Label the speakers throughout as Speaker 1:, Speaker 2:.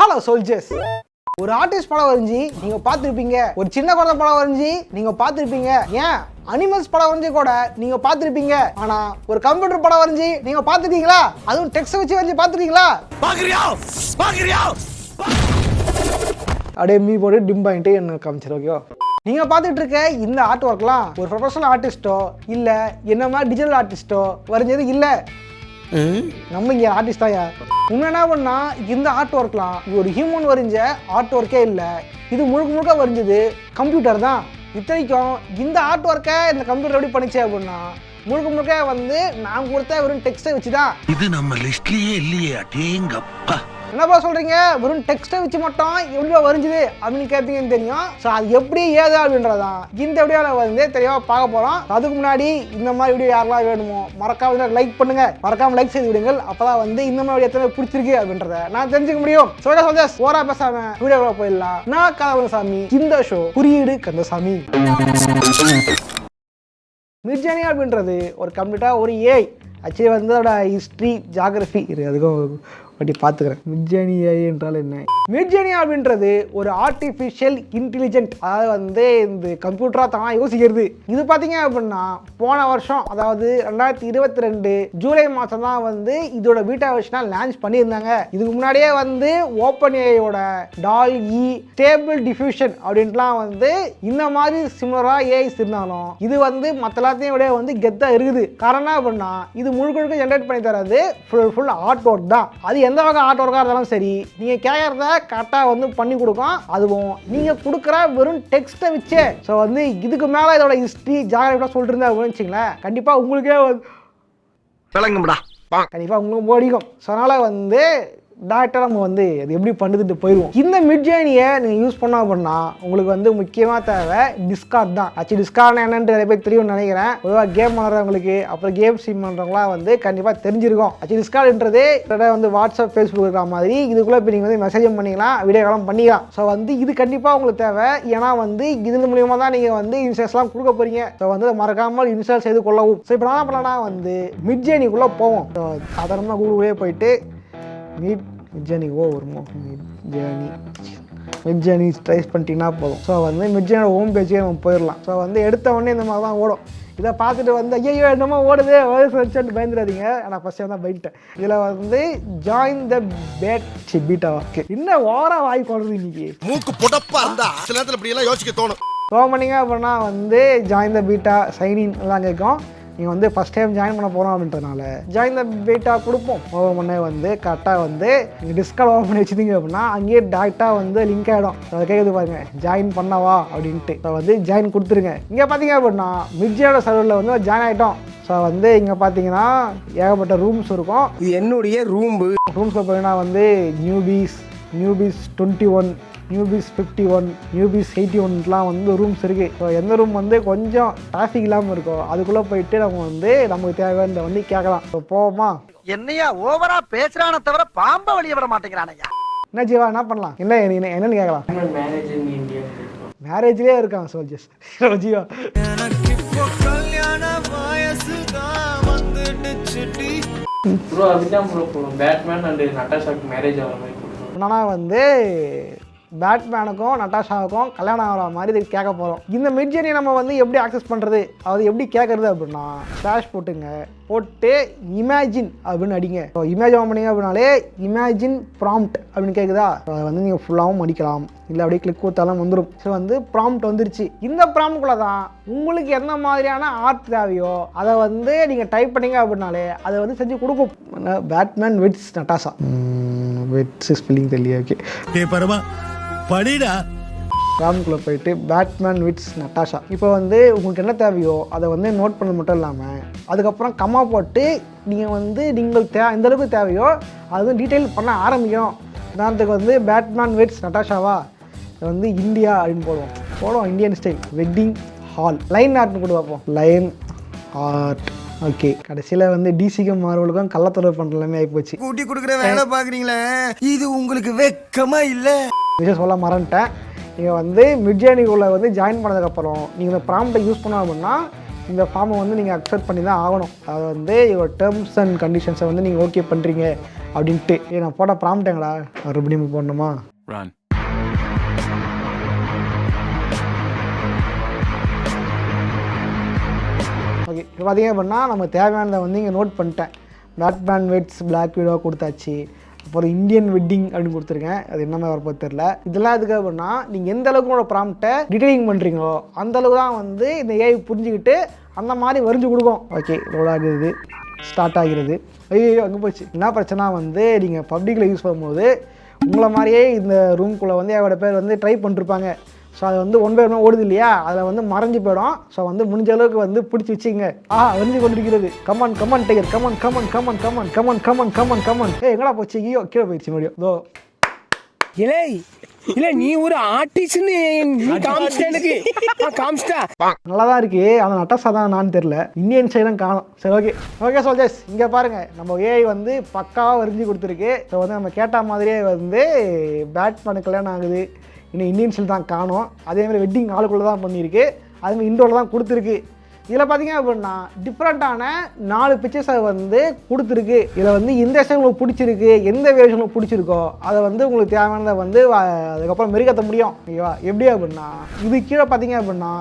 Speaker 1: Hello soldiers. ஒரு artist படம் வரைஞ்சி நீங்க பார்த்துருப்பீங்க, ஒரு சின்ன குழந்தை படம் வரைஞ்சி நீங்க பார்த்துருப்பீங்க, ஏன் அனிமல்ஸ் படம் வரைஞ்சி கூட நீங்க பார்த்துருப்பீங்க. ஆனா ஒரு கம்ப்யூட்டர் படம் வரைஞ்சி நீங்க பார்த்துட்டீங்களா? அதுவும் டெக்ஸ்ட் வச்சு வரைஞ்சி பார்த்துட்டீங்களா? அப்படியே மீ போட்டு டிம் பாயிண்ட் என்ன காமிச்சிரு. ஓகேவா? நீங்க பார்த்துட்டு இருக்க இந்த ஆர்ட் ஒர்க்லாம் ஒரு ப்ரொஃபஷனல் ஆர்டிஸ்டோ இல்ல என்ன மாதிரி டிஜிட்டல் ஆர்டிஸ்டோ வரைஞ்சது இல்ல. நம்ம இங்க ஆர்டிஸ்ட் தான். உண்மை என்ன பண்ணா இந்த ஆர்ட் ஒர்க்லாம் ஒரு ஹியூமன் வரைஞ்ச ஆர்ட் ஒர்க்கே இல்லை, இது முழுக்க முழுக்க வரைஞ்சது கம்ப்யூட்டர் தான். இத்தனைக்கும் இந்த ஆர்ட் ஒர்க்கை இந்த கம்ப்யூட்டர் எப்படி பண்ணிச்சு அப்படின்னா முழுக்க முழுக்க வந்து நான் கொடுத்த வெறும் டெக்ஸ்ட்டை வச்சு தான். இது நம்ம லிஸ்ட்லயே இல்லையே. அடேங்கப்பா, என்னப்பா சொல்றீங்க? வெறும் டெக்ஸ்ட்டை வச்சு மட்டும் எவ்வளோ வரைஞ்சுது அப்படின்னு கேட்பீங்கன்னு தெரியும். ஸோ அது எப்படி ஏது அப்படின்றதான் இந்த வீடியோவில் வந்து தெளிவாக பார்க்க போகிறோம். அதுக்கு முன்னாடி இந்த மாதிரி வீடியோ யாரெல்லாம் வேணுமோ மறக்காம லைக் பண்ணுங்க, மறக்காம லைக் செய்து விடுங்கள். அப்பதான் வந்து இந்த மாதிரி எத்தனை பிடிச்சிருக்கு அப்படின்றத நான் தெரிஞ்சுக்க முடியும். சொல்ல ஓரா பேசாம வீடியோவில் போயிடலாம். நான் கந்தசாமி, இந்த ஷோ குறியீடு கந்தசாமி. மிட்ஜர்னி அப்படின்றது ஒரு கம்ப்ளீட்டாக ஒரு ஏஐ. ஆக்சுவலி வந்து அதோட ஹிஸ்ட்ரி ஜாகிரபி அதுக்கும் அப்படி பார்த்துக்கிறேன். மிட்ஜர்னி ஏஐ என்றால் என்ன? மிட்ஜர்னி அப்படின்றது ஒரு ஆர்டிஃபிஷியல் இன்டெலிஜென்ட், அதாவது வந்து இந்த கம்ப்யூட்டராக தான் யோசிக்கிறது. இது பார்த்தீங்க அப்படின்னா போன வருஷம், அதாவது 2022 ஜூலை மாதம் தான் வந்து இதோட பீட்டா வெர்ஷனாக லான்ச் பண்ணியிருந்தாங்க. இதுக்கு முன்னாடியே வந்து ஓப்பன் ஏஐயோட DALL-E ஸ்டேபிள் டிஃப்யூஷன் அப்படின்ட்டுலாம் வந்து இந்த மாதிரி சிமிலராக ஏஐஸ் இருந்தாலும் இது வந்து மற்ற எல்லாத்தையும் விட வந்து கெத்தாக இருக்குது. காரணம் அப்படின்னா இது முழுக்க ஜென்ரேட் பண்ணி தராது ஃபுல் ஆர்ட் ஒர்க் தான். அது எந்த வகை ஆர்ட் ஒர்க்காக இருந்தாலும் சரி, நீங்கள் கேட்குறத கரெக்டாக வந்து பண்ணி கொடுக்கும். அதுவும் நீங்கள் கொடுக்குற வெறும் டெக்ஸ்ட்டை வச்சே. ஸோ வந்து இதுக்கு மேலே இதோட ஹிஸ்ட்ரி ஜாகிரபியாக சொல்லிட்டு இருந்தா அப்படின்னு வச்சுங்களேன், கண்டிப்பாக உங்களுக்கே விளங்கும்டா, கண்டிப்பாக உங்களுக்கு போடிக்கும். ஸோ அதனால் வந்து டேரக்டாக நம்ம வந்து அது எப்படி பண்ணுதுட்டு போயிடுவோம். இந்த மிட்ஜர்னியை நீங்கள் யூஸ் பண்ணோம் அப்படின்னா உங்களுக்கு வந்து முக்கியமாக தேவை டிஸ்கார்ட் தான். ஆக்சுவலி டிஸ்கார்ட்னா என்னன்னு நிறைய பேர் தெரியும்னு நினைக்கிறேன். பொதுவாக கேம் பண்ணுறவங்களுக்கு அப்புறம் கேம் ஸ்ட்ரீம் பண்ணுறவங்களாம் வந்து கண்டிப்பாக தெரிஞ்சிருக்கும். ஆக்சுவலி டிஸ்கார்ட்ன்றது வந்து வாட்ஸ்அப் ஃபேஸ்புக் இருக்கிற மாதிரி இதுக்குள்ளே இப்போ நீங்கள் வந்து மெசேஜும் பண்ணிக்கலாம், வீடியோ காலும் பண்ணிக்கலாம். ஸோ வந்து இது கண்டிப்பாக உங்களுக்கு தேவை. ஏன்னா வந்து இது மூலியமாக தான் நீங்கள் வந்து இன்ஸ்டல்ஸ்லாம் கொடுக்க போகிறீங்க. ஸோ வந்து மறக்காமல் இன்ஸ்டால் செய்து கொள்ளவும். ஸோ இப்போ என்ன பண்ணலாம்னா வந்து மிட்ஜர்னிக்குள்ளே போவோம். ஸோ சாதாரணமாக கூகுளே போயிட்டு மிட்ஜர்னி மிட்ஜர்னி ட்ரைஸ் பண்ணிட்டீங்கன்னா போதும். ஸோ வந்து மிட்ஜர்னியோட ஹோம் பேஜே நம்ம போயிடலாம். ஸோ வந்து எடுத்த உடனே இந்த மாதிரி தான் ஓடும். இதை பார்த்துட்டு வந்து ஐயோ என்னமோ ஓடுது வச்சுட்டு பயந்துடாதீங்க. ஆனால் ஃபஸ்ட்டு தான் பயந்துட்டேன். இதில் வந்து ஜாயின் த பீட்டா ஒர்க். இன்னும் ஓரா வாய் போடுறது இன்னைக்கு மூக்கு புடப்பா இருந்தா சில நேரத்தில் இப்படியெல்லாம் யோசிக்க தோணும். ஸோ பண்ணிங்க அப்படின்னா வந்து ஜாயின் த பீட்டா சைன்இன் எல்லாம் கேட்கும். நீங்கள் வந்து ஃபஸ்ட் டைம் ஜாயின் பண்ண போகிறோம் அப்படின்றதுனால ஜாயின் த பீட்டா கொடுப்போம். ஓப்பன் பண்ண வந்து கரெக்டாக வந்து நீங்கள் டிஸ்கார்ட் ஓப்பன் பண்ணி வச்சுருந்தீங்க அப்படின்னா அங்கேயே டேரெக்டாக வந்து லிங்க் ஆகிடும். அதை கேட்குது பாருங்கள், ஜாயின் பண்ணவா அப்படின்ட்டு. ஸோ வந்து ஜாயின் கொடுத்துருங்க. இங்கே பார்த்தீங்க அப்படின்னா மிட்ஜர்னியோட சர்வரில் வந்து ஜாயின் ஆகிட்டோம். ஸோ வந்து இங்கே பார்த்தீங்கன்னா ஏகப்பட்ட ரூம்ஸ் இருக்கும். இது என்னுடைய ரூம்ஸில் பார்த்தீங்கன்னா வந்து நியூபீஸ் 21, நியூபீஸ் 51, நியூபீஸ் 81லாம் வந்து ரூம்ஸ் இருக்குது. ஸோ எந்த ரூம் வந்து கொஞ்சம் டிராஃபிக் இல்லாமல் இருக்கும் அதுக்குள்ளே போயிட்டு நம்ம வந்து நமக்கு தேவையான வந்து கேட்கலாம். ஸோ போவோமா?
Speaker 2: என்னையா ஓவரா பேசுறானே தவிர பாம்ப வெளியே வர மாட்டேங்கிறானையா.
Speaker 1: என்ன ஜீவா என்ன பண்ணலாம்? என்னன்னு கேட்கலாம். மேரேஜ்லேயே இருக்கான் சோல்ஜர்ஸ் ஜீவா. ஆனால் வந்து பேட்மேனுக்கும் நட்டாஷாவுக்கும் கல்யாணம் ஆகிற மாதிரி இது கேட்க போகிறோம். இந்த மிட்ஜர்னியை நம்ம வந்து எப்படி ஆக்சஸ் பண்ணுறது, அது எப்படி கேட்குறது அப்படின்னா ஸ்லாஷ் போட்டு இமேஜின் அப்படின்னு அடிங்க. ஸோ இமேஜ் ஆன் பண்ணிங்க அப்படின்னாலே இமேஜின் ப்ராம்ப்ட் அப்படின்னு கேட்குதா. அதை வந்து நீங்கள் ஃபுல்லாகவும் அடிக்கலாம், இல்லை அப்படியே கிளிக் கொடுத்தாலும் வந்துடும். ஸோ வந்து ப்ராம்ப்ட் வந்துருச்சு. இந்த ப்ராம்ப்ட்குள்ளே தான் உங்களுக்கு எந்த மாதிரியான ஆர்ட் தேவையோ அதை வந்து நீங்கள் டைப் பண்ணிங்க அப்படின்னாலே அதை வந்து செஞ்சு கொடுக்கும். பேட்மேன் விட்ஸ் நட்டாஷா விட்ஸ் ஸ்பெல்லிங் தெரியல. ஓகே பரவா படிடா. ராம்குள்ளே போயிட்டு பேட்மேன் விட்ஸ் நட்டாஷா. இப்போ வந்து உங்களுக்கு என்ன தேவையோ அதை வந்து நோட் பண்ண மட்டும் இல்லாமல் அதுக்கப்புறம் கம்மா போட்டு நீங்கள் வந்து நீங்கள் எந்த அளவுக்கு தேவையோ அது வந்து டீட்டெயில் பண்ண ஆரம்பிக்கணும். உதாரணத்துக்கு வந்து பேட்மேன் விட்ஸ் நட்டாஷாவா வந்து இந்தியா அப்படின்னு போடுவோம் Indian style wedding hall. Line ஆர்ட்னு கூட பார்ப்போம், லைன் ஆர்ட். ஓகே, கடைசியில் வந்து டிசிக்கும் மார்வலுக்கும் கள்ளத்தொடர்பு பண்ணுற எல்லாமே ஆகிப்போச்சு.
Speaker 2: கூட்டி கொடுக்குற வேலை பார்க்குறீங்களே, இது உங்களுக்கு வெக்கமா இல்லை?
Speaker 1: விஷயம் சொல்ல மறந்துட்டேன். நீங்கள் வந்து மிட்ஜர்னிக்குள்ளே வந்து ஜாயின் பண்ணதுக்கப்புறம் நீங்கள் இந்த ப்ராம்ப்டை யூஸ் பண்ணோம் அப்படின்னா இந்த ஃபார்மை வந்து நீங்கள் அக்செப்ட் பண்ணி தான் ஆகணும். அது வந்து ஒரு டேர்ம்ஸ் அண்ட் கண்டிஷன்ஸை வந்து நீங்கள் ஓகே பண்ணுறீங்க அப்படின்ட்டு. நான் போட்ட ப்ராம்ப்டேங்களா மறுபடியும் போடணுமா? ஓகே, இப்போ பார்த்தீங்க அப்படின்னா நம்ம தேவையானதை வந்து இங்கே நோட் பண்ணிட்டேன். பேட்மேன் வெட்ஸ் பிளாக் வீடோ கொடுத்தாச்சு. அப்புறம் இந்தியன் வெட்டிங் அப்படின்னு கொடுத்துருக்கேன். அது என்ன மாதிரி வரப்போ தெரில. இதெல்லாம் எதுக்கு அப்படின்னா நீங்கள் எந்த அளவுக்கு உங்களோட ப்ராம்ப்டை டிடெக்டிங் பண்ணுறீங்களோ அந்த அளவுக்கு தான் வந்து இந்த ஏஐ புரிஞ்சுக்கிட்டு அந்த மாதிரி வரைஞ்சி கொடுக்கும். ஓகே, லோட் ஆகுது, ஸ்டார்ட் ஆகிறது. ஐயோ அங்கே போச்சு. என்ன பிரச்சனை வந்து நீங்கள் பப்ளிக்கில் யூஸ் பண்ணும்போது உங்களை மாதிரியே இந்த ரூம்குள்ளே வந்து அவரோட பேர் வந்து ட்ரை பண்ணிருப்பாங்க. ஸோ அது வந்து ஒன் பை ஒன் ஓடுது இல்லையா, அதில் வந்து மறைஞ்சு போயிடும். ஸோ வந்து முடிஞ்ச அளவுக்கு வந்து பிடிச்சி வச்சுங்க. வரைஞ்சி கொண்டிருக்கிறது. Come on come on tiger, come on come on come on come on come on come on come on come on. எங்கடா போச்சு? ஐயோ கீழே போயிடுச்சு மறுபடியும். இதோ
Speaker 3: இல்லை இல்லை, நீ ஒரு ஆர்டிஸ்ட்னு காமிச்சிட்டா காமிச்சிட்டா
Speaker 1: நல்லா தான் இருக்கு. ஆனால் நட்டஸா தான் நான் தெரில, இந்தியன் சைடும் காணும். சரி ஓகே ஓகே சோல்ஜர்ஸ், இங்கே பாருங்கள் நம்ம ஏஐ வந்து பக்காவாக வரைஞ்சி கொடுத்துருக்கு. ஸோ வந்து நம்ம கேட்ட மாதிரியே வந்து பேட்மேனுக்கு கல்யாணம் ஆகுது. இன்னும் இந்தியன்ஸில் தான் காணும். அதேமாதிரி வெட்டிங் ஹாலுக்குள்ளே தான் பண்ணியிருக்கு. அதுமாதிரி இண்டோரில் தான் கொடுத்துருக்கு. இதில் பார்த்தீங்க அப்படின்னா டிஃப்ரெண்ட்டான 4 பிக்சர்ஸை வந்து கொடுத்துருக்கு. இதில் வந்து எந்த விஷயம் உங்களுக்கு பிடிச்சிருக்கு, எந்த வேரியேஷன் உங்களுக்கு பிடிச்சிருக்கோ அதை வந்து உங்களுக்கு தேவையானதை வந்து அதுக்கப்புறம் மெருகேற்ற முடியும். ஓகேவா? எப்படி அப்படின்னா இது கீழே பார்த்தீங்க அப்படின்னா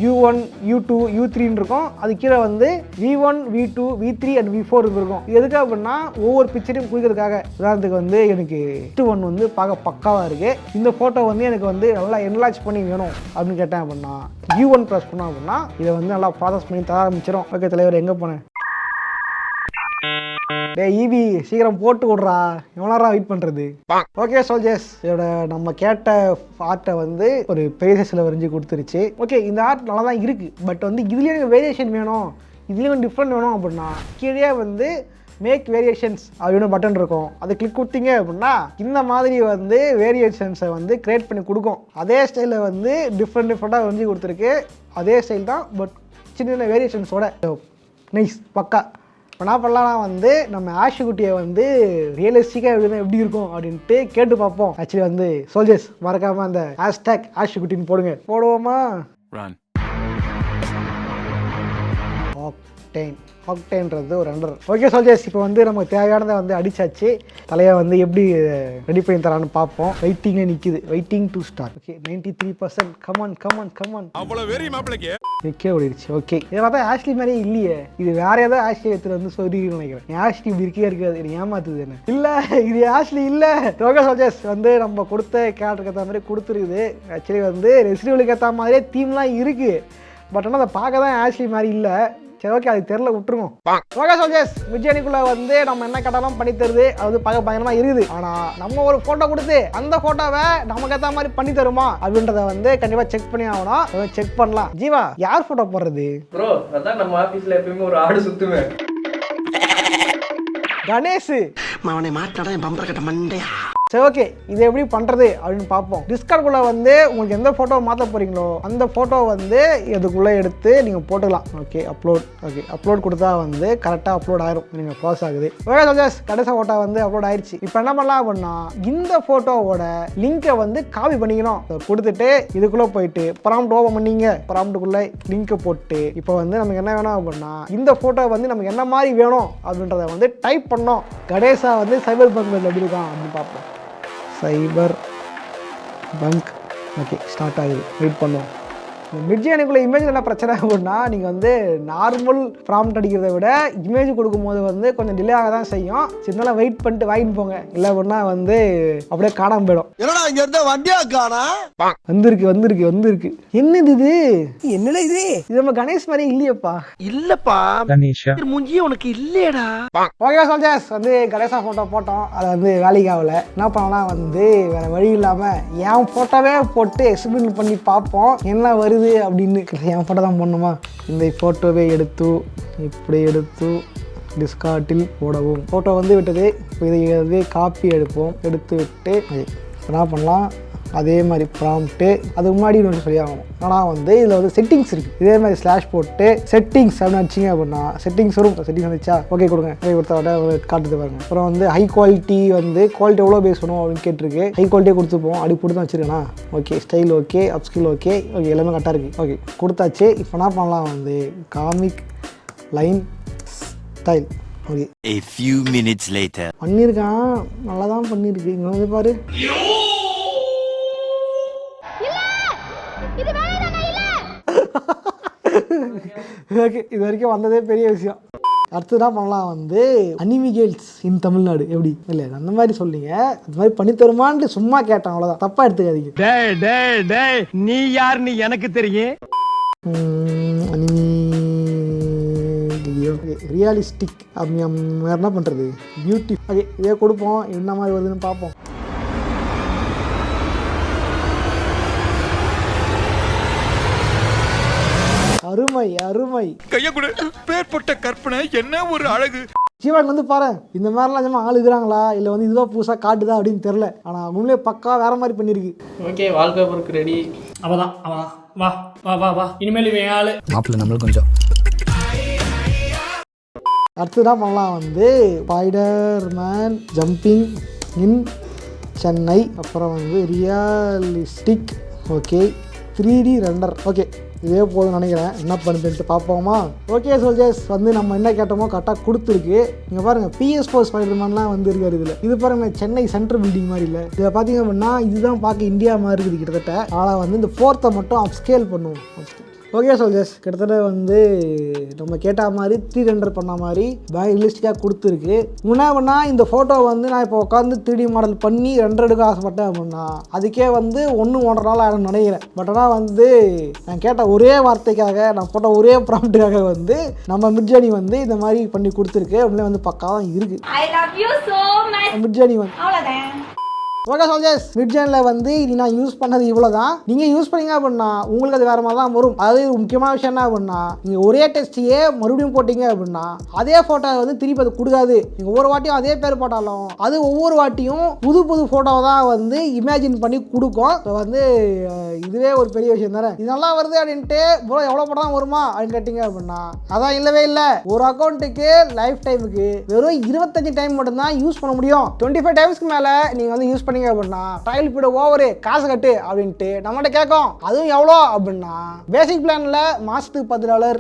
Speaker 1: U1 U2 U3 இருக்கும். அது கீழே வந்து V1 V2 V3 and V4 இருக்கும். இது எதுக்கு அப்படின்னா ஒவ்வொரு பிக்சரையும் குறிக்கிறதுக்காக. உதாரணத்துக்கு வந்து எனக்கு ஒன் வந்து பார்க்க பக்காவாக இருக்குது. இந்த ஃபோட்டோ வந்து எனக்கு வந்து நல்லா என்லார்ஜ் பண்ணி வேணும் அப்படின்னு கேட்டேன் அப்படின்னா U1 ப்ரெஸ் பண்ணோம் அப்படின்னா இதை வந்து நல்லா ப்ராசஸ் பண்ணி தர ஆரம்பிச்சிடும். ஓகே தலைவர், எங்கே போனேன்? ஈவி சீக்கிரம் போட்டு விட்றா, எவ்வளோ நேரம் வெயிட் பண்ணுறது? ஓகே சோல்ஜர்ஸ், இதோட நம்ம கேட்ட ஆர்ட்டை வந்து ஒரு பெரிய சைஸில் வரைஞ்சி கொடுத்துருச்சு. ஓகே, இந்த ஆர்ட் நல்லா தான் இருக்குது. பட் வந்து இதுலேயும் வேரியேஷன் வேணும், இதுலேயும் டிஃப்ரெண்ட் வேணும் அப்படின்னா கீழே வந்து மேக் வேரியேஷன்ஸ் அப்படின்னு பட்டன் இருக்கும். அதை கிளிக் கொடுத்தீங்க அப்படின்னா இந்த மாதிரி வந்து வேரியேஷன்ஸை வந்து கிரியேட் பண்ணி கொடுக்கும். அதே ஸ்டைலில் வந்து டிஃப்ரெண்ட்டாக வரைஞ்சி கொடுத்துருக்கு. அதே ஸ்டைல் தான், பட் சின்ன சின்ன வேரியேஷன்ஸோட. நைஸ், பக்கா. இப்போ என்ன பண்ணலாம் வந்து நம்ம ஆஷ் குட்டியை வந்து ரியலிஸ்டிக்காக எப்படி இருக்கும் அப்படின்ட்டு கேட்டு பார்ப்போம். ஆக்சுவலி வந்து சோல்ஜர்ஸ் மறக்காமல் அந்த ஹேஷ்டேக் ஆஷ் குட்டின்னு போடுங்க. போடுவோமா? ஆக்டேன்றது ஒரு அண்டர். ஓகே சோல்ஜர்ஸ், இப்போ வந்து நமக்கு தேவையானதை வந்து அடிச்சாச்சு. தலையை வந்து எப்படி ரெடி பண்ணி தரான்னு பார்ப்போம். வெயிட்டிங்கே நிற்கிது, waiting to start. Okay 93%. Come on come on come on. அவ்வளோ வெரி மாப்பிளைக்கு நிற்க ஓடிடுச்சு. ஓகே, இதை பார்த்தா ஆஷ்லி மாதிரியே இல்லையே. இது வேற ஏதாவது ஆஷ்லி எடுத்துகிட்டு வந்து சொல்லின்னு நினைக்கிறேன். ஆஷ்லி இப்படி இருக்கே இருக்காது, இது ஏமாத்துது என்ன? இல்லை, இது ஆஷ்லி இல்லை. ஓகே சோல்ஜர்ஸ், வந்து நம்ம கொடுத்த கேரக்டருக்கு ஏற்ற மாதிரி கொடுத்துருக்குது. ஆக்சுவலி வந்து ரெசிடியூலுக்கு ஏற்ற மாதிரியே தீம்லாம் இருக்குது. பட் ஆனால் அதை பார்க்க தான் ஆஷ்லி மாதிரி இல்லை. சரி ஓகே, அது தெரில, விட்டுருவோம். ஓகே சோல்ஜர்ஸ், விஜயனிக்குள்ள வந்து நம்ம என்ன கேட்டாலும் பண்ணி தருது. அது பார்க்க பயங்கரமா இருக்குது. ஆனால் நம்ம ஒரு ஃபோட்டோ கொடுத்து அந்த ஃபோட்டோவை நமக்கு ஏற்ற மாதிரி பண்ணி தருமா அப்படின்றத வந்து கண்டிப்பாக செக் பண்ணி ஆகணும். செக் பண்ணலாம். ஜீவா, யார் ஃபோட்டோ போடுறது?
Speaker 4: ப்ரோ, அதான் நம்ம ஆஃபீஸில் எப்பயுமே ஒரு ஆடு சுற்றுவேன்.
Speaker 1: கணேஷ்
Speaker 2: அவனை மாட்டாடா என் பம்பர கட்ட மண்டையா.
Speaker 1: சரி ஓகே, இது எப்படி பண்ணுறது அப்படின்னு பார்ப்போம். டிஸ்கார்டுக்குள்ளே வந்து உங்களுக்கு எந்த ஃபோட்டோ மாற்ற போகிறீங்களோ அந்த ஃபோட்டோ வந்து இதுக்குள்ளே எடுத்து நீங்கள் போட்டுக்கலாம். Okay upload. ஓகே அப்லோட் கொடுத்தா வந்து கரெக்டாக அப்லோட் ஆயிரும். நீங்கள் ப்ராசஸ் ஆகுது. ஓகே சோல்ஜர்ஸ், கடைசி ஃபோட்டோ வந்து அப்லோட் ஆயிடுச்சு. இப்போ என்ன பண்ணலாம் அப்படின்னா இந்த ஃபோட்டோவோட லிங்கை வந்து காப்பி பண்ணிக்கணும். கொடுத்துட்டு இதுக்குள்ளே போயிட்டு ப்ராம்ப்ட் ஓப்பன் பண்ணிங்க. ப்ராம்ப்டுக்குள்ளே லிங்கை போட்டு இப்போ வந்து நமக்கு என்ன வேணும் அப்படின்னா இந்த ஃபோட்டோ வந்து நமக்கு என்ன மாதிரி வேணும் அப்படின்றத வந்து டைப் பண்ணோம். கணேஷா வந்து சைபர் பங்க் எப்படி இருக்கான் அப்படின்னு பார்ப்போம். சைபர் பங்க். ஓகே, ஸ்டார்ட் ஆகுது. வெயிட் பண்ணுவோம். மிட்ஜேனுக்குள்ள இமேஜ் என்ன பிரச்சனை அப்படின்னா நீங்கள் வந்து நார்மல் ப்ராம்ப்ட் அடிக்கிறத விட இமேஜ் கொடுக்கும்போது வந்து கொஞ்சம் டிலே ஆக தான் செய்யும். சின்னால வெயிட் பண்ணிட்டு வாங்கிட்டு போங்க, இல்லை அப்படின்னா வந்து அப்படியே காணாமல் போயிடும்.
Speaker 2: என்னடா இங்க இருந்தா வண்டியா காணா?
Speaker 1: வந்திருக்கு. என்னது இது?
Speaker 3: என்னடா இது?
Speaker 1: இது நம்ம கணேஷ் மாதிரி இல்லையப்பா.
Speaker 2: இல்லப்பா, கணேஷா முஞ்சியே உனக்கு இல்லையடா.
Speaker 1: ஓகே சோல்ஜர்ஸ், வந்து கணேசா ஃபோட்டோ போட்டோம். அதை வந்து வேலைக்கு ஆகல. என்ன பண்ணலாம் வந்து வேற வழி இல்லாமல் என் ஃபோட்டோவே போட்டு எக்ஸ்பிளைன் பண்ணி பார்ப்போம் என்ன வருது அப்படின்னு. என் ஃபோட்டோ தான் போடணுமா? இந்த ஃபோட்டோவே இப்படி எடுத்து டிஸ்கார்டில் போடவும். ஃபோட்டோ வந்து விட்டது. இதை வந்து காப்பி எடுப்போம். எடுத்து விட்டு என்ன பண்ணலாம், அதே மாதிரி ப்ராம்ப்ட்டு அதுக்கு முன்னாடி ஒன்று சரியாகணும். ஆனால் வந்து இதில் வந்து செட்டிங்ஸ் இருக்குது. இதே மாதிரி ஸ்லாஷ் போட்டு செட்டிங்ஸ் அப்படின்னு வச்சிங்க அப்படின்னா செட்டிங்ஸ் வரும். செட்டிங்ஸ் வந்துச்சா ஓகே கொடுங்க, ஓகே கொடுத்தா காட்டுது பாருங்க. அப்புறம் வந்து ஹை குவாலிட்டி வந்து குவாலிட்டி எவ்வளோ பேசணும் அப்படின்னு கேட்டிருக்கு. ஹை குவாலிட்டியே கொடுத்துப்போம். அப்படி கொடுத்து வச்சுருக்கேண்ணா okay. Style okay, upskill okay, okay எல்லாமே கரெக்டாக இருக்குது. ஓகே கொடுத்தாச்சு. இப்போ என்ன பண்ணலாம் வந்து comic line style okay.
Speaker 5: A few minutes later.
Speaker 1: பண்ணியிருக்கான், நல்லா தான் பண்ணியிருக்கு. இங்கே வந்து பாரு, ஓகே இது வரைக்கும் வந்ததே பெரிய விஷயம். அடுத்ததான் பண்ணலாம் வந்து அனிமிகேல்ஸ் இன் தமிழ்நாடு எப்படி இல்லை அந்த மாதிரி சொல்லிங்க. அந்த மாதிரி பண்ணித்தருமான்ட்டு சும்மா கேட்டேன், அவ்வளோதான். தப்பாக எடுத்துக்காதீங்க.
Speaker 3: நீ யாருன்னு எனக்கு தெரியும்.
Speaker 1: அனிமி ரியலிஸ்டிக் அப்படி என்ன பண்ணுறது பியூட்டி. ஓகே இதே கொடுப்போம், என்ன மாதிரி வருதுன்னு பார்ப்போம். அருமை அருமை.
Speaker 6: கைய கூட பேர் போட்ட கற்பனை என்ன ஒரு அழகு.
Speaker 1: ஜீவாக்கு வந்து பாரு இந்த மாதிரிலாம் நிஜமா ஆள் இருக்கிறாங்களா இல்லை வந்து இதுவாக புதுசாக காட்டுதா அப்படின்னு தெரில. ஆனால் உண்மையிலே பக்கா வேற மாதிரி பண்ணியிருக்கு.
Speaker 4: ஓகே வால்பேப்பருக்கு ரெடி.
Speaker 7: அவதான் வா வா வா வா இனிமேல் இவன் ஆளு
Speaker 3: மாப்பிள்ள நம்மளுக்கு கொஞ்சம்.
Speaker 1: அடுத்ததான் பண்ணலாம் வந்து ஸ்பைடர் மேன் ஜம்பிங் இன் சென்னை. அப்புறம் வந்து realistic okay 3D render. Okay இதே போதும் நினைக்கிறேன். என்ன பண்ணுறேன்ட்டு பார்ப்போமா. ஓகே சோல்ஜர்ஸ் வந்து நம்ம என்ன கேட்டோமோ கரெக்டாக கொடுத்துருக்கு. நீங்கள் பாருங்கள் PS4 ஸ்பைடர்மேன்லாம் வந்து இருக்காரு இதில். இது பாருங்கள் சென்னை சென்ட்ரல் பில்டிங் மாதிரி இல்லை. இதில் பார்த்தீங்க அப்படின்னா இதுதான் பார்க்க இந்தியா மாதிரி இருக்குது கிட்டத்தட்ட. ஆனால் வந்து இந்த 4th மட்டும் அப்ஸ்கேல் பண்ணுவோம். ஓகே சோல்ஜர்ஸ் கிட்டத்தட்ட வந்து நம்ம கேட்ட மாதிரி 3D ரெண்டர் பண்ண மாதிரி ரியலிஸ்டிக்காக கொடுத்துருக்கு. என்ன பண்ணால் இந்த ஃபோட்டோ வந்து நான் இப்போ உட்காந்து 3D மாடல் பண்ணி ரெண்டர் எடுக்க ஆசைப்பட்டேன் அப்படின்னா அதுக்கே வந்து 1-1.5 நாள் ஆகும்னு நினைக்கிறேன். பட் ஆனால் வந்து நான் கேட்ட ஒரே வார்த்தைக்காக நான் போட்ட ஒரே ப்ராம்ப்டுக்காக வந்து நம்ம மிட்ஜர்னி வந்து இந்த மாதிரி பண்ணி கொடுத்துருக்கு. அப்படியே வந்து பக்காவாக இருக்குது. மிட்ஜர்னி வந்து ஓகே சோல்ஜர்ஸ் மிட்ஜர்னியில் வந்து இது நான் யூஸ் பண்ணது இவ்வளோ தான். நீங்கள் யூஸ் பண்ணீங்க அப்படின்னா உங்களுக்கு அது வேறு மாதிரி தான் வரும். அதாவது முக்கியமான விஷயம் என்ன அப்படின்னா நீங்கள் ஒரே டெஸ்ட்டையே மறுபடியும் போட்டிங்க அப்படின்னா அதே ஃபோட்டோ வந்து திருப்பி அது கொடுக்காது. நீங்கள் ஒவ்வொரு வாட்டியும் அதே பேர் போட்டாலும் அது ஒவ்வொரு வாட்டியும் புது புது ஃபோட்டோவை தான் வந்து இமேஜின் பண்ணி கொடுக்கும். ஸோ வந்து இதுவே ஒரு பெரிய விஷயம் தானே. இது நல்லா வருது அப்படின்ட்டு ப்ரோ எவ்வளோ படம் தான் வருமா அப்படின்னு கேட்டிங்க அப்படின்னா அதான் இல்லவே இல்லை. ஒரு அக்கௌண்ட்டுக்கு லைஃப் டைமுக்கு வெறும் 25 டைம் மட்டும்தான் யூஸ் பண்ண முடியும். 25 டைம்ஸ்க்கு மேலே நீங்கள் வந்து யூஸ் பண்ணி அப்படின்னா ட்ரையல் பீரியட் ஓவர் காசு கட்டு அப்படின்ட்டு நம்மகிட்ட கேட்கும். அதுவும் எவ்வளோ அப்படின்னா பேசிக் பிளான்ல மாசத்துக்கு $10,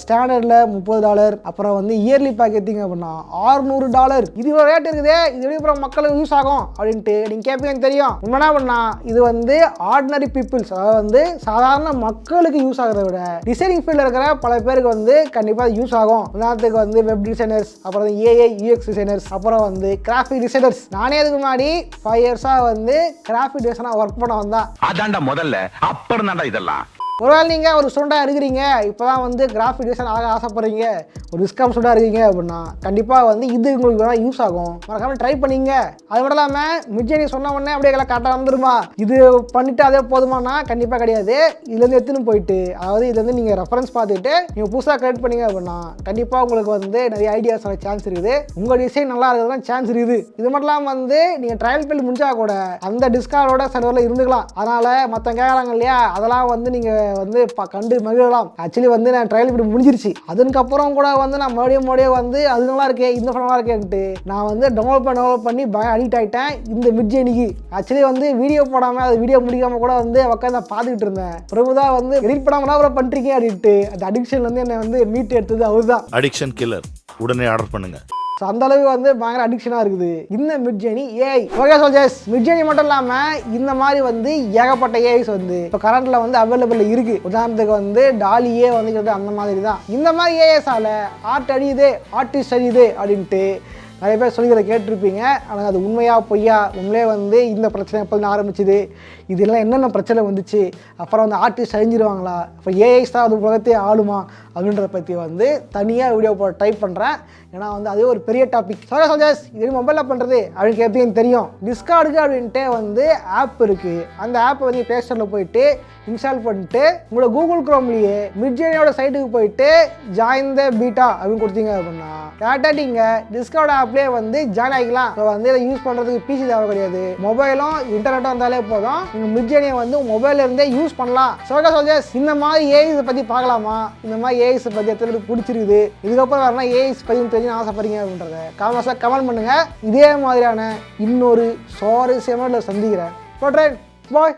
Speaker 1: ஸ்டாண்டர்ட்ல $30, அப்புறம் வந்து இயர்லி பேக்கேஜிங் அப்படின்னா $600. இது ஒரு ரேட் இருக்குதே, இது எப்படி அப்புறம் மக்களுக்கு யூஸ் ஆகும் அப்படின்ட்டு நீங்க கேட்பீங்கன்னு தெரியும். என்ன பண்ணா இது வந்து ஆர்டினரி பீப்புள்ஸ், அதாவது வந்து சாதாரண மக்களுக்கு யூஸ் ஆகிறத விட டிசைனிங் ஃபீல்டில் இருக்கிற பல பேருக்கு வந்து கண்டிப்பாக யூஸ் ஆகும். உதாரணத்துக்கு வந்து வெப் டிசைனர்ஸ், அப்புறம் AI UX டிசைனர்ஸ், அப்புறம் வந்து கிராஃபிக் டிசைனர்ஸ். நானே அதுக்கு முன்னாடி 5 இயர்ஸா வந்து கிராஃபிக் டிசைனர் ஒர்க் பண்ண வந்தா.
Speaker 6: அதான்டா முதல்ல அப்புறம் தான்டா இதெல்லாம்.
Speaker 1: ஒருவேளை நீங்கள் ஒரு ஸ்டூடெண்டாக இருக்கிறீங்க, இப்போ தான் வந்து கிராஃபிக் டிசைன் ஆக ஆசைப்படுறீங்க, ஒரு டிஸ்காம் ஸ்டூடெண்டாக இருக்கீங்க அப்படின்னா கண்டிப்பாக வந்து இது உங்களுக்கு வேணால் யூஸ் ஆகும். மறக்காமல் ட்ரை பண்ணிங்க. அது மட்டும் இல்லாமல் மிட்ஜர்னி சொன்ன உடனே அப்படியே கரெக்டாக வந்துருமா இது பண்ணிவிட்டு அதே போதுமானா கண்டிப்பாக கிடையாது. இதுலேருந்து எடுத்துன்னு போயிட்டு அதாவது இதுலேருந்து நீங்கள் ரெஃபரன்ஸ் பார்த்துட்டு நீங்கள் புதுசாக கிரியேட் பண்ணிங்க அப்படின்னா கண்டிப்பாக உங்களுக்கு வந்து நிறைய ஐடியாஸ் வர சான்ஸ் இருக்குது. உங்கள் டிசைன் நல்லா இருக்கிறது சான்ஸ் இருக்குது. இது மட்டும் இல்லாமல் வந்து நீங்கள் ட்ரையல் பீரியட் முடிஞ்சால் கூட அந்த டிஸ்கார்டோட சர்வரில் இருந்துக்கலாம். அதனால் மற்றவங்க கேட்குறாங்க இல்லையா, அதெல்லாம் வந்து நீங்கள் வந்து கண்டு மகிழலாம். ஆக்சுவலி வந்து நான் ட்ரையல் பீரியட் முடிஞ்சிருச்சு. அதுக்கப்புறம் கூட வந்து நான் மறுபடியும் வந்து அது நல்லா இருக்கே இந்த ஃபோன் நல்லா இருக்கேன்ட்டு நான் வந்து டவுன்லோட் பண்ணி அடிக்ட் ஆகிட்டேன் இந்த மிட்ஜர்னிக்கு. ஆக்சுவலி வந்து வீடியோ போடாமல் அது வீடியோ முடிக்காமல் கூட வந்து உட்காந்து பார்த்துக்கிட்டு இருந்தேன். பிரபுதான் வந்து எடிட் பண்ணாமல் அப்புறம் பண்ணுறீங்க அப்படின்ட்டு அந்த அடிக்ஷன் வந்து என்னை வந்து மீட் எடுத்தது அவர் தான்.
Speaker 8: Addiction killer. உடனே ஆர்டர் பண்ணுங்க.
Speaker 1: அந்த அளவுக்கு வந்து பயங்கர அடிக்ஷனாக இருக்குது இந்த Midjourney AI. Okay soldiers Midjourney மட்டும் இல்லாமல் இந்த மாதிரி வந்து ஏகப்பட்ட AIs வந்து இப்போ கரண்ட்டில் வந்து அவைலபிள் இருக்குது. உதாரணத்துக்கு வந்து டாலியே வந்து அந்த மாதிரி தான். இந்த மாதிரி AIஸால் ஆர்டிஸ்ட் அழியுது அப்படின்ட்டு நிறைய பேர் சொல்லிக்கிறத கேட்டிருப்பீங்க. ஆனால் அது உண்மையாக பொய்யா, உண்மையிலே வந்து இந்த பிரச்சனை எப்போது ஆரம்பிச்சுது, இதெல்லாம் என்னென்ன பிரச்சனை வந்துச்சு, அப்புறம் வந்து ஆர்டிஸ்ட் அழிஞ்சிருவாங்களா, இப்போ AIஸ் தான் அது உலகத்தையே ஆளுமா அப்படின்றத பற்றி வந்து தனியாக வீடியோ போட ட்ரை பண்ணுறேன். ஏன்னா வந்து அதே ஒரு பெரிய டாபிக். சோல்ஜர்ஸ் இது மொபைலில் பண்ணுறது அப்படின்னு கேட்பீங்கன்னு தெரியும். டிஸ்கார்டுக்கு அப்படின்ட்டு வந்து ஆப் இருக்குது. அந்த ஆப்பை வந்து ப்ளே ஸ்டோரில் போயிட்டு இன்ஸ்டால் பண்ணிட்டு உங்களோட கூகுள் குரோம்லேயே மிட்ஜர்னியோட சைட்டுக்கு போயிட்டு ஜாயின் த பீட்டா அப்படின்னு கொடுத்தீங்க அப்படின்னா டேரக்டாக நீங்கள் டிஸ்கார்ட் ஆப்லேயே வந்து ஜாயின் ஆகிக்கலாம். ஸோ வந்து இதை யூஸ் பண்ணுறதுக்கு பிசி தேவை கிடையாது, மொபைலும் இன்டர்நெட்டும் இருந்தாலே போதும். நீங்கள் மிட்ஜர்னியை வந்து மொபைலில் இருந்தே யூஸ் பண்ணலாம். சோல்ஜர்ஸ் இந்த மாதிரி ஏஐஸை பற்றி பார்க்கலாமா? இந்த மாதிரி ஏஐஸை பற்றி எத்தனை பேருக்கு பிடிச்சிருக்குது, இதுக்கப்புறம் வரலாம் ஏஐஸ் பற்றி தெரிஞ்சு ஆசைப்படுறீங்க அப்படின்றத காமெண்ட்ஸில் கமெண்ட் பண்ணுங்கள். இதே மாதிரியான இன்னொரு சுவாரஸ்யமாக சந்திக்கிறேன். போட்றேன் பாய்.